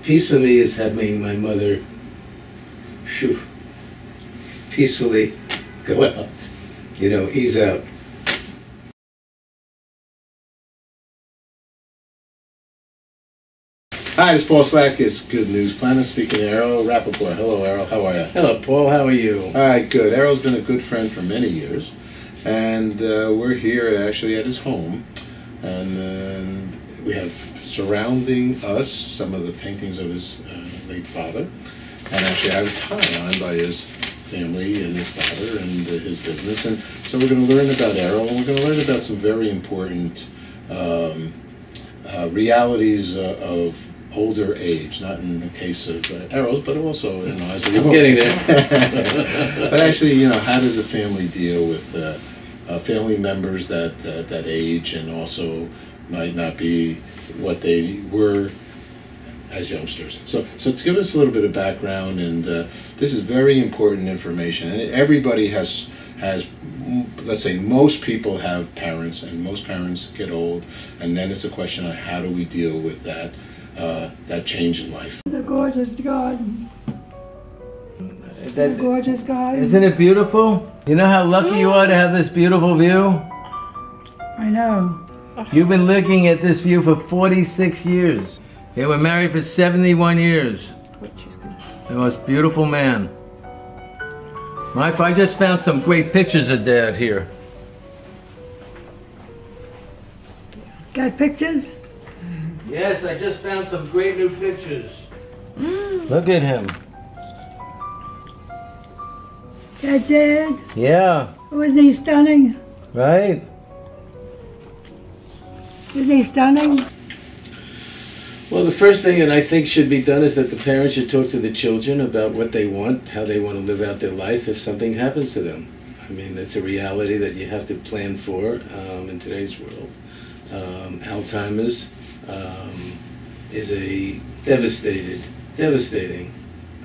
Peace for me is having my mother peacefully go out, ease out. Hi, this is Paul Slack. It's Good News Planet. Speaking to Errol Rappaport. Hello, Errol. How are you? Hello, Paul. How are you? All right, good. Errol's been a good friend for many years, and we're here actually at his home, and we have surrounding us some of the paintings of his late father, and actually I was tied on by his family and his father and his business, and so we're going to learn about Errol, and we're going to learn about some very important realities of older age, not in the case of Errol's, but also in ours. I'm getting there. But actually, how does a family deal with family members that age and also might not be what they were as youngsters? So to give us a little bit of background, and this is very important information, and everybody has, let's say, most people have parents, and most parents get old, and then it's a question of how do we deal with that change in life. The gorgeous garden. The gorgeous garden. Isn't it beautiful? You know how lucky you are to have this beautiful view? I know. You've been looking at this view for 46 years. They were married for 71 years. The most beautiful man. Wife, I just found some great pictures of Dad here. Got pictures? Yes, I just found some great new pictures. Look at him. That Dad? Yeah. Wasn't he stunning? Right? Isn't he stunning? Well, the first thing that I think should be done is that the parents should talk to the children about what they want, how they want to live out their life if something happens to them. I mean, it's a reality that you have to plan for in today's world. Alzheimer's is a devastating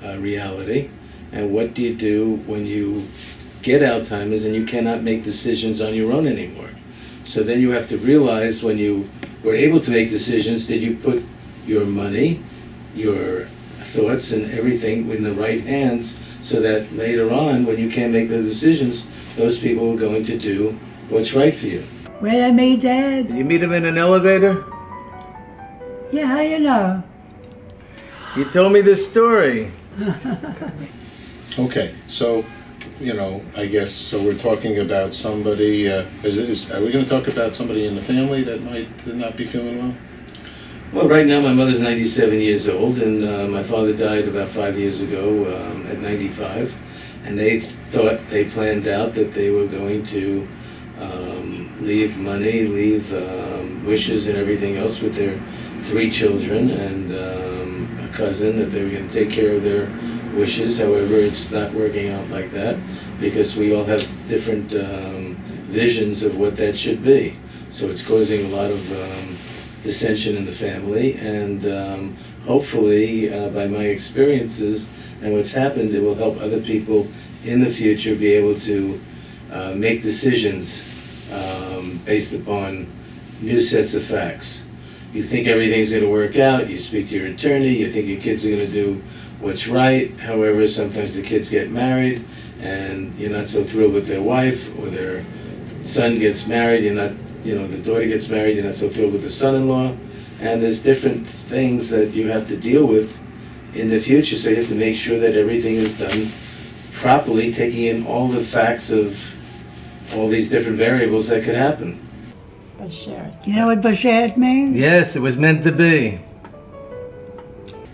reality. And what do you do when you get Alzheimer's and you cannot make decisions on your own anymore? So then you have to realize, when you were able to make decisions, did you put your money, your thoughts and everything in the right hands, so that later on, when you can't make the decisions, those people are going to do what's right for you. Where did I meet Dad? Did you meet him in an elevator? Yeah, how do you know? You told me this story. Okay, so I guess so. We're talking about somebody. Are we going to talk about somebody in the family that might not be feeling well? Well, right now my mother's 97 years old, and my father died about 5 years ago at 95. And they planned out that they were going to leave money, leave wishes and everything else with their 3 children and a cousin, that they were going to take care of their wishes. However, it's not working out like that, because we all have different visions of what that should be. So it's causing a lot of dissension in the family, and hopefully by my experiences and what's happened, it will help other people in the future be able to make decisions based upon new sets of facts. You think everything's going to work out, you speak to your attorney, you think your kids are going to do what's right. However, sometimes the kids get married and you're not so thrilled with their wife, or their son gets married, the daughter gets married, you're not so thrilled with the son-in-law, and there's different things that you have to deal with in the future, so you have to make sure that everything is done properly, taking in all the facts of all these different variables that could happen. You know what Bashert means? Yes, it was meant to be.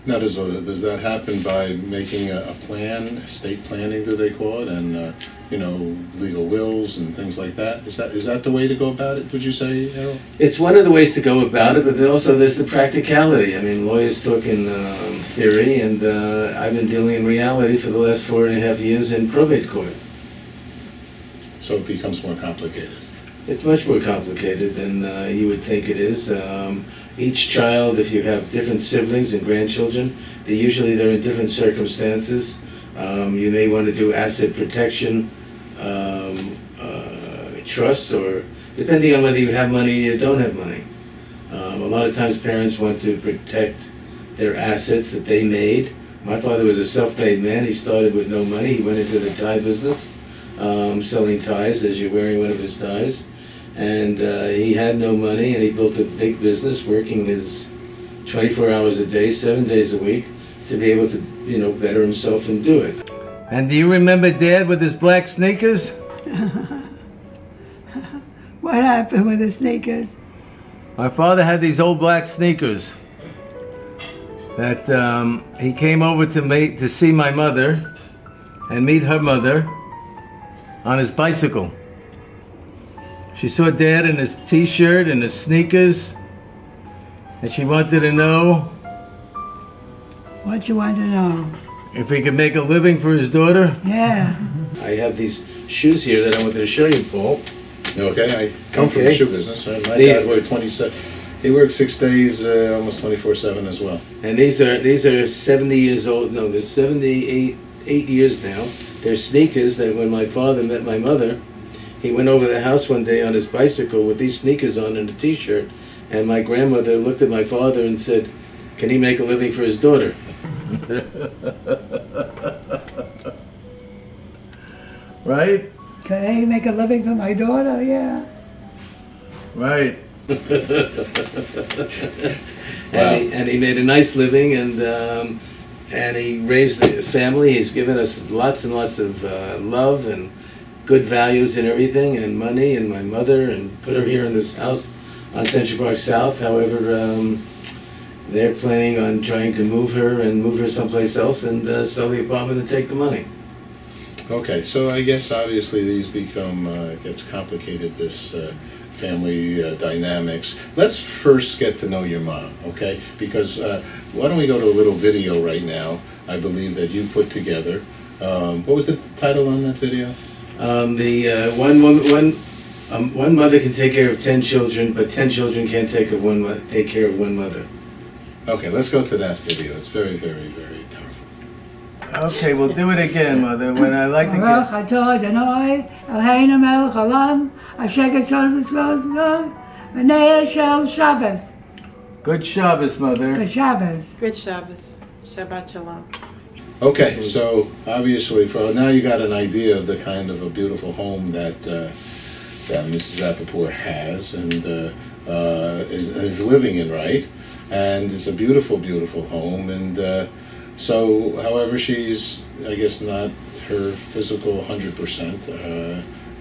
Now, does that happen by making a plan, estate planning, do they call it, and legal wills and things like that? Is that the way to go about it, would you say, Errol? It's one of the ways to go about it, but also there's the practicality. I mean, lawyers talk in theory, and I've been dealing in reality for the last 4.5 years in probate court. So it becomes more complicated. It's much more complicated than you would think it is. Each child, if you have different siblings and grandchildren, they're in different circumstances. You may want to do asset protection, trusts, or depending on whether you have money or don't have money. A lot of times parents want to protect their assets that they made. My father was a self-made man. He started with no money. He went into the tie business, selling ties as you're wearing one of his ties. And he had no money, and he built a big business, working his 24 hours a day, 7 days a week, to be able to, you know, better himself and do it. And do you remember Dad with his black sneakers? What happened with the sneakers? My father had these old black sneakers that he came over to see my mother and meet her mother on his bicycle. She saw Dad in his t-shirt and his sneakers, and she wanted to know What you want to know? if he could make a living for his daughter. Yeah. I have these shoes here that I wanted to show you, Paul. Okay, I come from the shoe business. Right? My dad worked 27. He worked 6 days, almost 24/7 as well. And these are 70 years old. No, they're 78 years now. They're sneakers that when my father met my mother, he went over the house one day on his bicycle with these sneakers on and a t-shirt. And my grandmother looked at my father and said, "Can he make a living for his daughter?" Right? Can I make a living for my daughter? Yeah. Right. Wow. And he made a nice living, and he raised a family. He's given us lots and lots of love and good values and everything, and money, and my mother, and put her here in this house on Central Park South. However, they're planning on trying to move her someplace else and sell the apartment and take the money. Okay, so I guess obviously these become, gets complicated, this family dynamics. Let's first get to know your mom, okay? Because why don't we go to a little video right now, I believe that you put together. What was the title on that video? One mother can take care of 10 children, but 10 children can't take care of one mother. Okay, let's go to that video. It's very, very, very powerful. Okay, we'll do it again, Mother. When I like to get... Good Shabbos, Mother. Good Shabbos. Good Shabbos. Shabbat Shalom. Okay, so obviously, for now you got an idea of the kind of a beautiful home that that Mrs. Rappaport has and is living in, right? And it's a beautiful, beautiful home. And so, however, she's, I guess, not her physical 100%,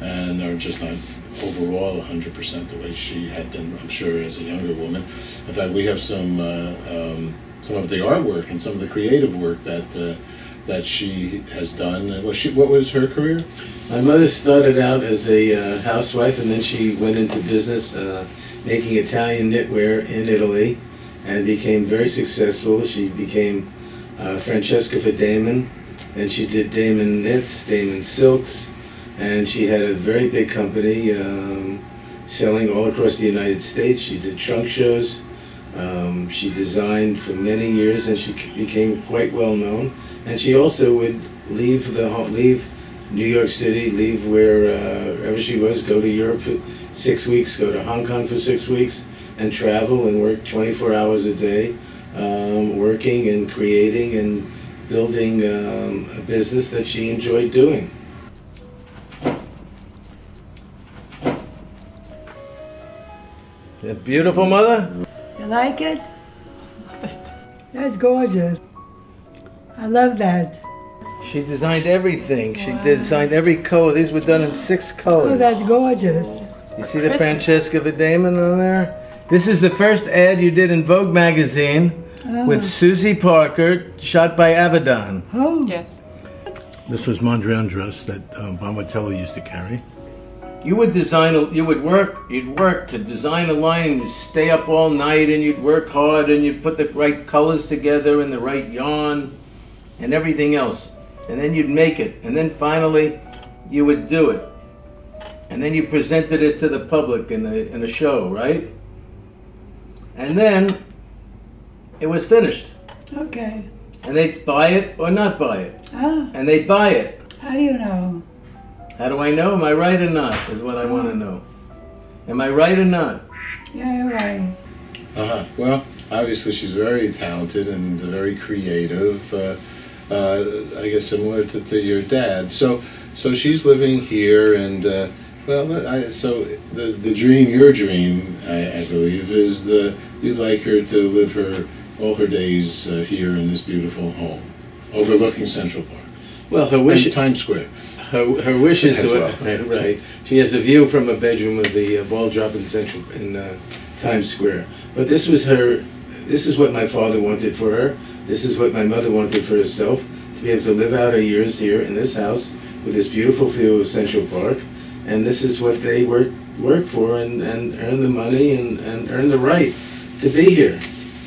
and or just not overall 100% the way she had been, I'm sure, as a younger woman. In fact, we have some of the artwork and some of the creative work that that she has done. What was her career? My mother started out as a housewife, and then she went into business making Italian knitwear in Italy, and became very successful. She became Francesca for Damon, and she did Damon knits, Damon silks, and she had a very big company selling all across the United States. She did trunk shows. She designed for many years, and she became quite well known. And she also would leave New York City, leave wherever she was, go to Europe for 6 weeks, go to Hong Kong for 6 weeks, and travel and work 24 hours a day, working and creating and building a business that she enjoyed doing. Beautiful, Mother? You like it? Love it. That's gorgeous. I love that. She designed everything. She designed every color. These were done in 6 colors. Oh, that's gorgeous. You see the Francesca Vidamon on there? This is the first ad you did in Vogue magazine with Susie Parker, shot by Avedon. Oh. Yes. This was Mondrian dress that Bonatello used to carry. You would you'd work to design a line, and you'd stay up all night, and you'd work hard, and you'd put the right colors together and the right yarn and everything else. And then you'd make it, and then finally you would do it. And then you presented it to the public in a show, right? And then it was finished. Okay. And they'd buy it or not buy it. Ah, And they'd buy it. how do you know? How do I know? Am I right or not, is what I want to know. Am I right or not? Yeah, you're right. Well, obviously she's very talented and very creative. I guess similar to your dad. So she's living here, and so the dream, your dream, I believe, is you'd like her to live all her days here in this beautiful home, overlooking Central Park. Well, her wish and Times Square. Her wish is As right. She has a view from a bedroom of the ball drop in Times Square. But this was her. This is what my father wanted for her. This is what my mother wanted for herself, to be able to live out her years here in this house with this beautiful view of Central Park. And this is what they work for and earn the money and earn the right to be here.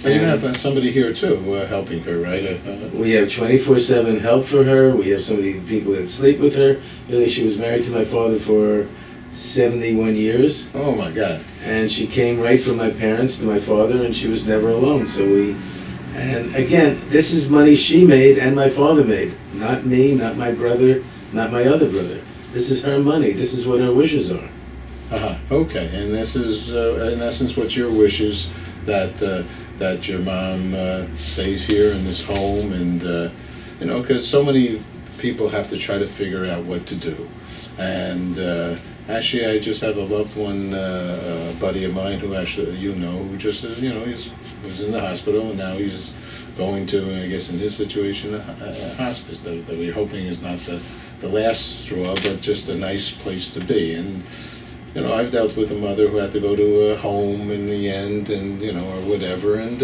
And you have somebody here too, helping her, right? We have 24/7 help for her. We have people that sleep with her. Really, she was married to my father for 71 years. Oh my God. And she came right from my parents to my father, and she was never alone. And again, this is money she made and my father made. Not me, not my brother, not my other brother. This is her money. This is what her wishes are. Okay, and this is, in essence, what your wishes, that your mom stays here in this home, and, because so many people have to try to figure out what to do. And actually, I just have a loved one, a buddy of mine who actually, who just, was in the hospital, and now he's going to, I guess in his situation, a hospice that we're hoping is not the last straw, but just a nice place to be. And, I've dealt with a mother who had to go to a home in the end, and, or whatever, and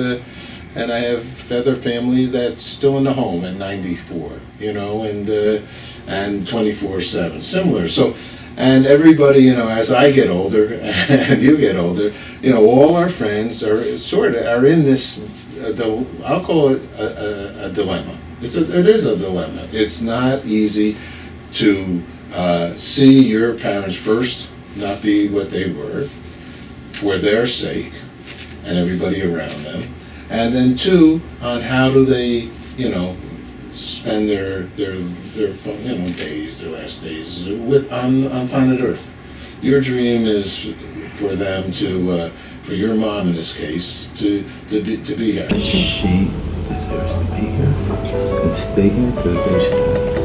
I have other families that's still in the home at 94, and 24/7, similar. So, and everybody, as I get older and you get older, all our friends are in this, I'll call it a dilemma. It is a dilemma. It's not easy to see your parents first not be what they were for their sake and everybody around them, and then two, on how do they, spend their days, their last days on planet Earth. Your dream is for them to, for your mom in this case, to be here. She deserves to be here and stay here till the day she dies.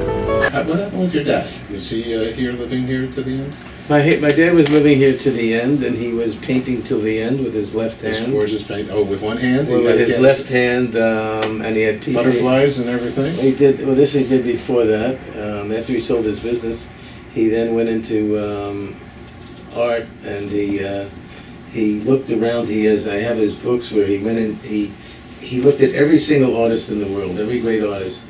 What happened with your dad? Was he living here to the end? My dad was living here to the end, and he was painting till the end with his left hand. His gorgeous paint. Oh, with one hand? Well, with his left hand, and he had people. Butterflies and everything? He did. Well, this he did before that. After he sold his business, he then went into art, and he looked around. I have his books where he went in. He looked at every single artist in the world, every great artist,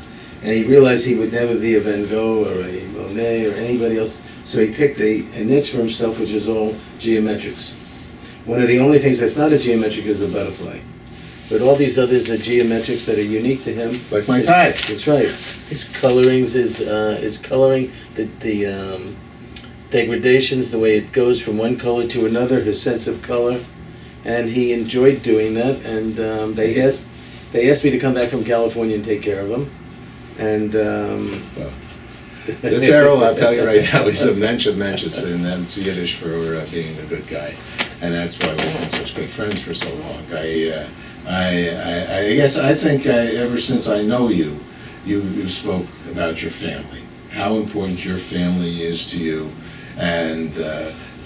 and he realized he would never be a Van Gogh or a Monet or anybody else. So he picked a niche for himself, which is all geometrics. One of the only things that's not a geometric is the butterfly. But all these others are geometrics that are unique to him. Like my tie. That's right. His colorings, his coloring, the degradations, the way it goes from one color to another, his sense of color. And he enjoyed doing that. And they asked me to come back from California and take care of him. And this Errol, I'll tell you right now, he's a mensch of mensches, and that's Yiddish for being a good guy, and that's why we've been such good friends for so long. I guess I think ever since I know you spoke about your family, how important your family is to you, and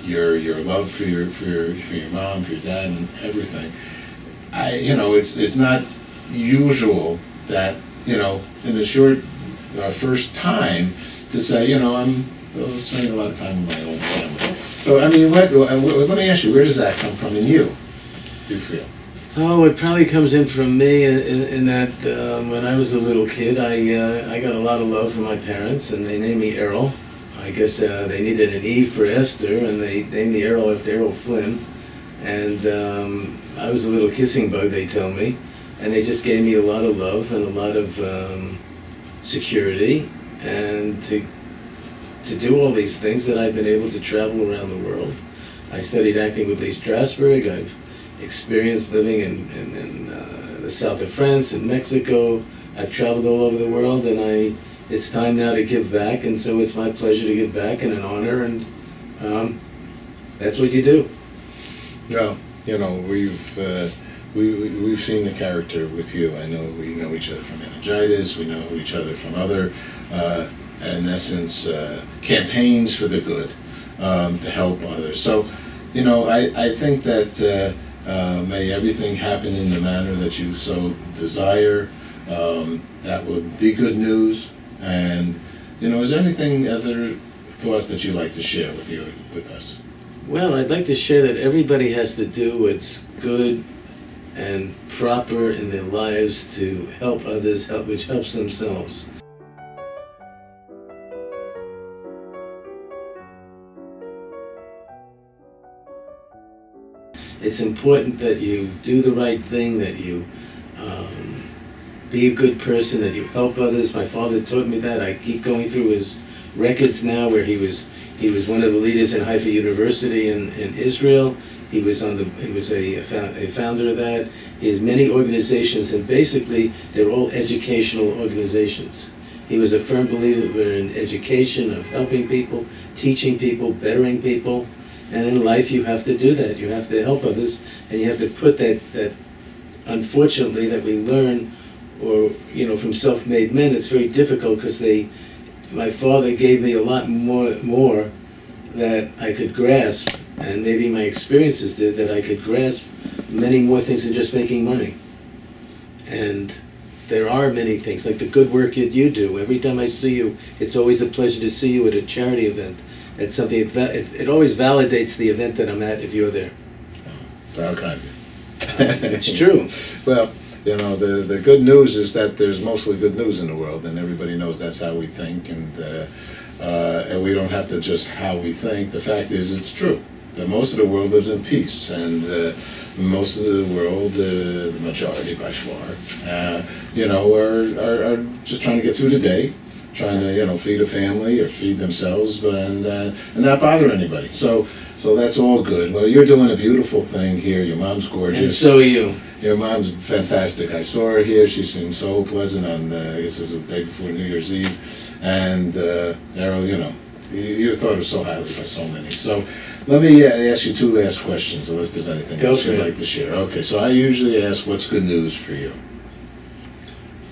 your love for your mom, for your dad, and everything. It's not usual that in a short first time to say, I'm spending a lot of time with my own family. So, I mean, let me ask you, where does that come from in you, do you feel? Oh, it probably comes in from me in that when I was a little kid, I got a lot of love from my parents, and they named me Errol. I guess they needed an E for Esther, and they named me Errol after Errol Flynn. And I was a little kissing bug, they tell me, and they just gave me a lot of love and a lot of security, and to do all these things that I've been able to travel around the world. I studied acting with Lee Strasberg. I've experienced living in the south of France and Mexico. I've traveled all over the world, and it's time now to give back, and so it's my pleasure to give back and an honor, and that's what you do. Well, you know, we've seen the character with you. I know we know each other from meningitis. We know each other from other, in essence, campaigns for the good, to help others. So, you know, I think that may everything happen in the manner that you so desire. That would be good news. And, you know, is there anything, other thoughts that you'd like to share with us? Well, I'd like to share that everybody has to do what's good and proper in their lives to help others, which helps themselves. It's important that you do the right thing, that you be a good person, that you help others. My father taught me that. I keep going through his records now, where he was one of the leaders in Haifa University in Israel. He was a founder of that. He has many organizations, and basically they're all educational organizations. He was a firm believer in education, of helping people, teaching people, bettering people. And in life you have to do that. You have to help others, and you have to put that unfortunately, that we learn, or, you know, from self-made men, it's very difficult, because my father gave me a lot more that I could grasp, and maybe my experiences did, that I could grasp many more things than just making money. And there are many things, like the good work that you do. Every time I see you, it's always a pleasure to see you at a charity event. It's something, it always validates the event that I'm at if you're there. How kind of you. It's true. Well, you know, the good news is that there's mostly good news in the world, and everybody knows that's how we think, and we don't have to just how we think. The fact is, it's true that most of the world lives in peace, and most of the world, the majority by far, you know, are just trying to get through the day, trying to, you know, feed a family or feed themselves, and not bother anybody. So that's all good. Well, you're doing a beautiful thing here. Your mom's gorgeous. And so are you. Your mom's fantastic. I saw her here. She seemed so pleasant on, I guess it was the day before New Year's Eve. And Errol, you know, you're thought of so highly by so many. So let me ask you two last questions, unless there's anything else you'd like to share. Okay, so I usually ask, what's good news for you?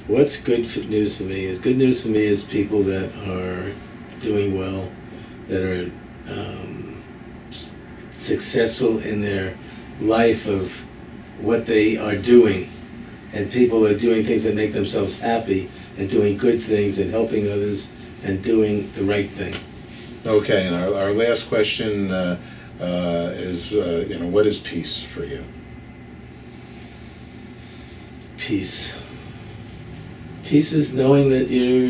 What's good news for me is, good news for me is people that are doing well, that are successful in their life of what they are doing, and people are doing things that make themselves happy, and doing good things, and helping others, and doing the right thing. Okay, and our last question is, you know, what is peace for you? Peace. Peace is knowing that you're,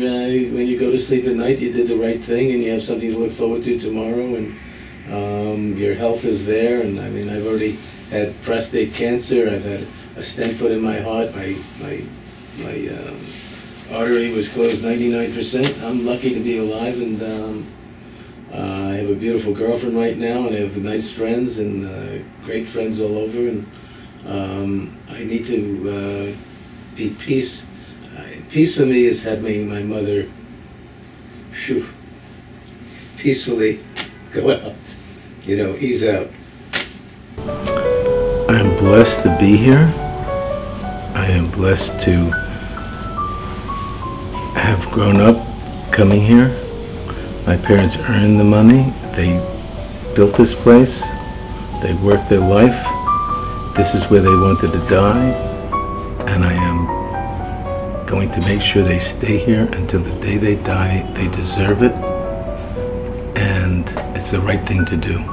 when you go to sleep at night, you did the right thing, and you have something to look forward to tomorrow, and your health is there. And I mean, I've already had prostate cancer. I've had a stent put in my heart. My artery was closed 99%. I'm lucky to be alive, and I have a beautiful girlfriend right now, and I have nice friends and great friends all over. And I need to be peace. Peace for me is having my mother peacefully go out, you know, ease out. I am blessed to be here. I am blessed to have grown up coming here. My parents earned the money. They built this place. They worked their life. This is where they wanted to die. And I am going to make sure they stay here until the day they die. They deserve it. And it's the right thing to do.